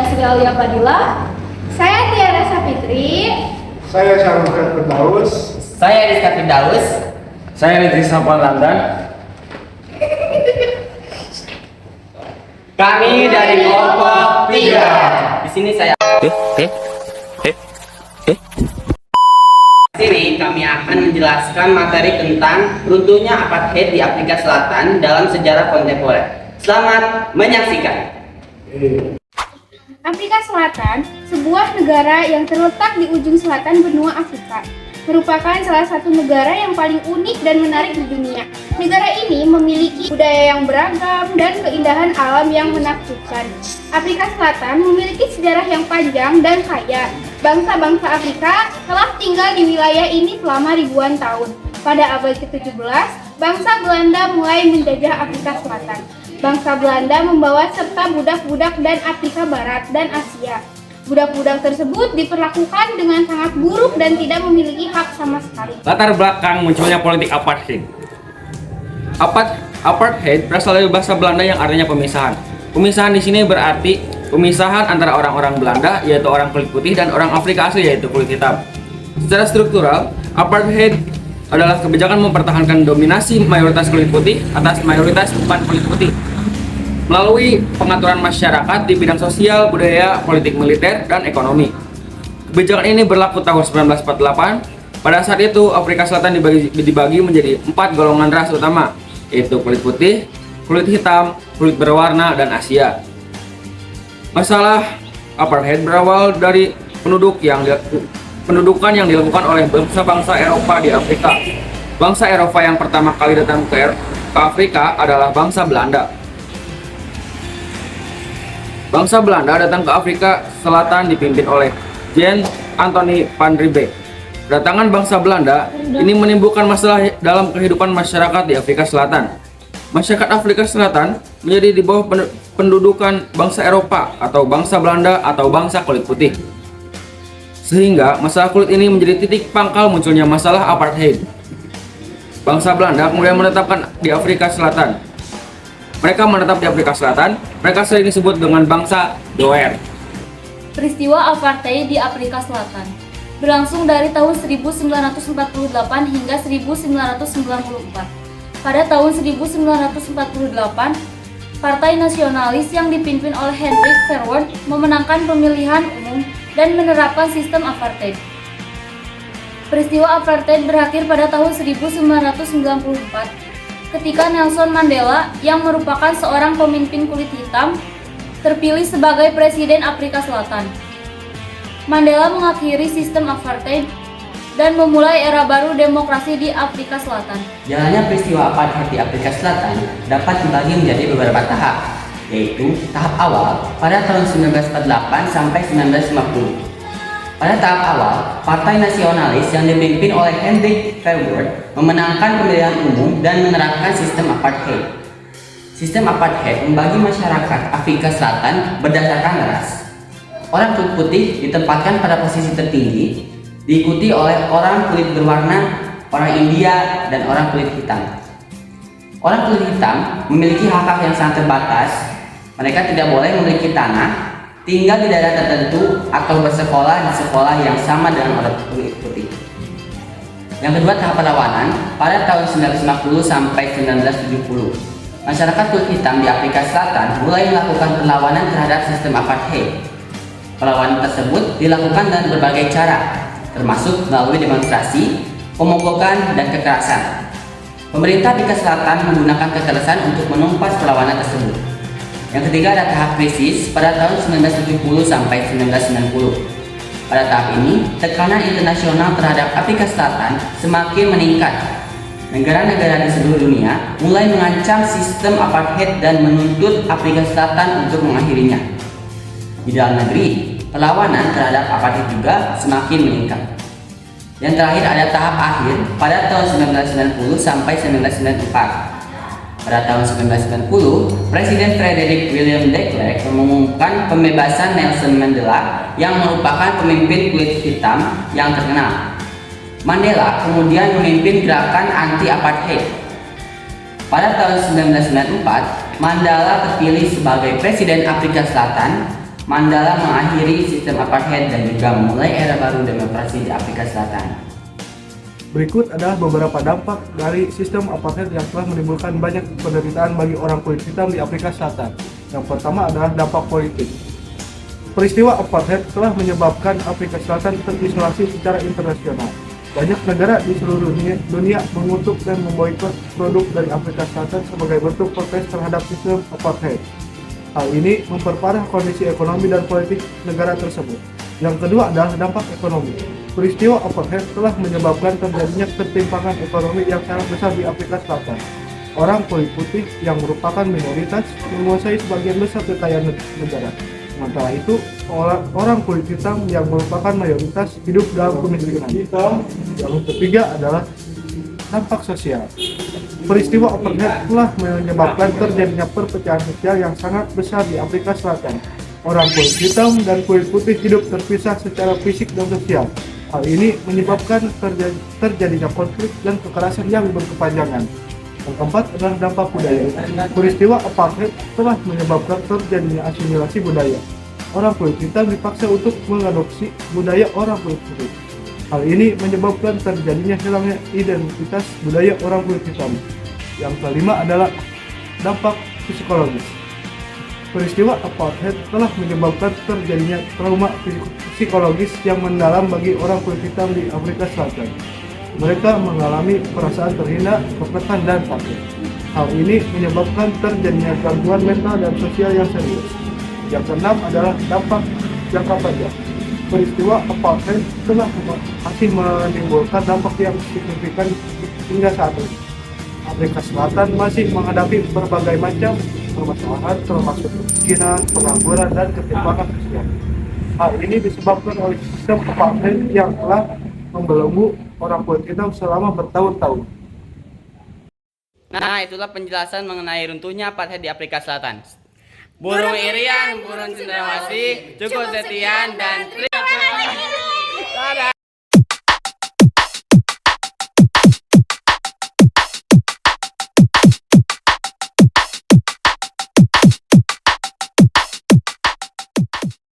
Saya Sri Alia Fadila. Saya Tiara Sapitri. Saya Syarifat Firdaus. Saya Rizka Firdaus. Saya Ridzi Sapalandan. Kami dari kelompok 3. Di sini saya sini kami akan menjelaskan materi tentang runtuhnya apartheid di Afrika Selatan dalam sejarah kontemporer. Selamat menyaksikan. Afrika Selatan, sebuah negara yang terletak di ujung selatan benua Afrika, merupakan salah satu negara yang paling unik dan menarik di dunia. Negara ini memiliki budaya yang beragam dan keindahan alam yang menakjubkan. Afrika Selatan memiliki sejarah yang panjang dan kaya. Bangsa-bangsa Afrika telah tinggal di wilayah ini selama ribuan tahun. Pada abad ke-17, bangsa Belanda mulai menjajah Afrika Selatan. Bangsa Belanda membawa serta budak-budak dan Afrika Barat dan Asia. Budak-budak tersebut diperlakukan dengan sangat buruk dan tidak memiliki hak sama sekali. Latar belakang munculnya politik apartheid. Apartheid berasal dari bahasa Belanda yang artinya pemisahan. Pemisahan di sini berarti pemisahan antara orang-orang Belanda, yaitu orang kulit putih, dan orang Afrika asli, yaitu kulit hitam. Secara struktural, apartheid adalah kebijakan mempertahankan dominasi mayoritas kulit putih atas mayoritas bukan kulit putih melalui pengaturan masyarakat di bidang sosial, budaya, politik militer, dan ekonomi. Kebijakan ini berlaku tahun 1948. Pada saat itu, Afrika Selatan dibagi menjadi 4 golongan ras utama, yaitu kulit putih, kulit hitam, kulit berwarna, dan Asia. Masalah apartheid berawal dari pendudukan yang dilakukan oleh bangsa-bangsa Eropa di Afrika. Bangsa Eropa yang pertama kali datang ke Afrika adalah bangsa Belanda. Bangsa Belanda datang ke Afrika Selatan dipimpin oleh Jan Anthony van Riebeeck. Kedatangan bangsa Belanda ini menimbulkan masalah dalam kehidupan masyarakat di Afrika Selatan. Masyarakat Afrika Selatan menjadi di bawah pendudukan bangsa Eropa atau bangsa Belanda atau bangsa kulit putih. Sehingga masalah kulit ini menjadi titik pangkal munculnya masalah apartheid. Bangsa Belanda kemudian menetapkan di Afrika Selatan. Mereka menetap di Afrika Selatan, mereka sering disebut dengan bangsa Boer. Peristiwa apartheid di Afrika Selatan berlangsung dari tahun 1948 hingga 1994. Pada tahun 1948, Partai Nasionalis yang dipimpin oleh Hendrik Verwoerd memenangkan pemilihan umum dan menerapkan sistem apartheid. Peristiwa apartheid berakhir pada tahun 1994 ketika Nelson Mandela yang merupakan seorang pemimpin kulit hitam terpilih sebagai Presiden Afrika Selatan. Mandela mengakhiri sistem apartheid dan memulai era baru demokrasi di Afrika Selatan. Jalannya peristiwa apartheid di Afrika Selatan dapat dibagi menjadi beberapa tahap, yaitu tahap awal pada tahun 1948 sampai 1950. Pada tahap awal, Partai Nasionalis yang dipimpin oleh Hendrik Verwoerd memenangkan pemilihan umum dan menerapkan sistem apartheid. Sistem apartheid membagi masyarakat Afrika Selatan berdasarkan ras. Orang kulit putih ditempatkan pada posisi tertinggi, diikuti oleh orang kulit berwarna, orang India, dan orang kulit hitam. Orang kulit hitam memiliki hak-hak yang sangat terbatas. Mereka tidak boleh memiliki tanah, tinggal di daerah tertentu, atau bersekolah di sekolah yang sama dengan orang kulit putih. Yang kedua, tahap perlawanan pada tahun 1950 sampai 1970. Masyarakat kulit hitam di Afrika Selatan mulai melakukan perlawanan terhadap sistem apartheid. Perlawanan tersebut dilakukan dengan berbagai cara, termasuk melalui demonstrasi, pemogokan, dan kekerasan. Pemerintah Afrika Selatan menggunakan kekerasan untuk menumpas perlawanan tersebut. Yang ketiga ada tahap krisis pada tahun 1970 sampai 1990. Pada tahap ini, tekanan internasional terhadap Afrika Selatan semakin meningkat. Negara-negara di seluruh dunia mulai mengancam sistem apartheid dan menuntut Afrika Selatan untuk mengakhirinya. Di dalam negeri, perlawanan terhadap apartheid juga semakin meningkat. Yang terakhir ada tahap akhir pada tahun 1990 sampai 1994. Pada tahun 1990, Presiden Frederick William de Klerk mengumumkan pembebasan Nelson Mandela yang merupakan pemimpin kulit hitam yang terkenal. Mandela kemudian memimpin gerakan anti-apartheid. Pada tahun 1994, Mandela terpilih sebagai Presiden Afrika Selatan. Mandela mengakhiri sistem apartheid dan juga memulai era baru demokrasi di Afrika Selatan. Berikut adalah beberapa dampak dari sistem apartheid yang telah menimbulkan banyak penderitaan bagi orang kulit hitam di Afrika Selatan. Yang pertama adalah dampak politik. Peristiwa apartheid telah menyebabkan Afrika Selatan terisolasi secara internasional. Banyak negara di seluruh dunia mengutuk dan memboikot produk dari Afrika Selatan sebagai bentuk protes terhadap sistem apartheid. Hal ini memperparah kondisi ekonomi dan politik negara tersebut. Yang kedua adalah dampak ekonomi. Peristiwa apartheid telah menyebabkan terjadinya ketimpangan ekonomi yang sangat besar di Afrika Selatan. Orang kulit putih yang merupakan minoritas menguasai sebagian besar kekayaan negara. Sementara itu, orang kulit hitam yang merupakan mayoritas hidup dalam kemiskinan. Yang ketiga adalah dampak sosial. Peristiwa apartheid telah menyebabkan terjadinya perpecahan sosial yang sangat besar di Afrika Selatan. Orang kulit hitam dan kulit putih hidup terpisah secara fisik dan sosial. Hal ini menyebabkan terjadinya konflik dan kekerasan yang berkepanjangan. Yang keempat adalah dampak budaya. Peristiwa apartheid telah menyebabkan terjadinya asimilasi budaya. Orang kulit hitam dipaksa untuk mengadopsi budaya orang kulit putih. Hal ini menyebabkan terjadinya hilangnya identitas budaya orang kulit hitam. Yang kelima adalah dampak psikologis. Peristiwa apartheid telah menyebabkan terjadinya trauma psikologis yang mendalam bagi orang kulit hitam di Afrika Selatan. Mereka mengalami perasaan terhina, tertekan, dan takut. Hal ini menyebabkan terjadinya gangguan mental dan sosial yang serius. Yang keenam adalah dampak jangka panjang. Peristiwa apartheid telah masih menimbulkan dampak yang signifikan hingga saat ini. Afrika Selatan masih menghadapi berbagai macam permasalahan termasuk kemiskinan, pengangguran, dan ketimpangan sosial. Hal ini disebabkan oleh sistem apartheid yang telah membelenggu orang kulit hitam selama bertahun-tahun. Nah, itulah penjelasan mengenai runtuhnya apartheid di Afrika Selatan. Burung irian, burung cendrawasih, cukup sekian dan